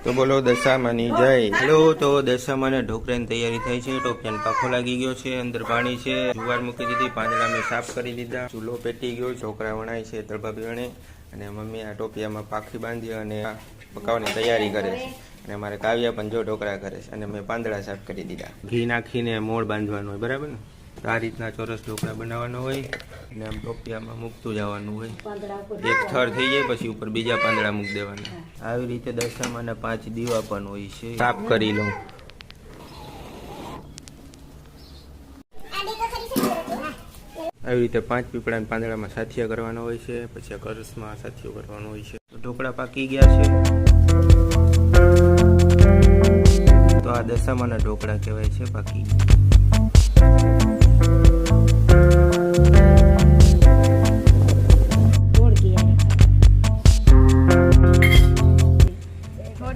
તો બોલો દશામાની જય। હેલો, તો દશામાને ઢોકળાની તૈયારી થઈ છે। ટોપિયાનો પાખો લાગી ગયો છે, અંદર પાણી છે, જુવાર મૂકી દીધી, પાંદડા મેં સાફ કરી દીધા, ચૂલો પેટી ગયો, ઢોકળા વણાય છે, તળભાભી વણે અને મમ્મી આ ટોપિયામાં પાખી બાંધી અને પકાવવાની તૈયારી કરે છે। અને અમારે કાવ્યા પણ જો ઢોકળા કરે છે અને મેં પાંદડા સાફ કરી દીધા। ઘી નાખીને મોળ બાંધવાનું હોય, બરાબર ને? તો આ રીતના ચોરસ ઢોકળા બનાવવાનો હોય અને આમ ટોપિયામાં મૂકતું જવાનું હોય। એક થર થઈ જાય પછી ઉપર બીજા પાંદડા મૂકી દેવાના। આવી રીતે દશામાના 5 દીવા પણ હોય છે। સાફ કરી લઉં। આવી રીતે 5 પીપળાના પાંદડામાં સાથિયા કરવાનો હોય છે, પછી આ કળશમાં સાથિયો કરવાનો હોય છે। તો ઢોકળા પાકી ગયા છે। તો આ દશામાના ઢોકળા કહેવાય છે પાકી।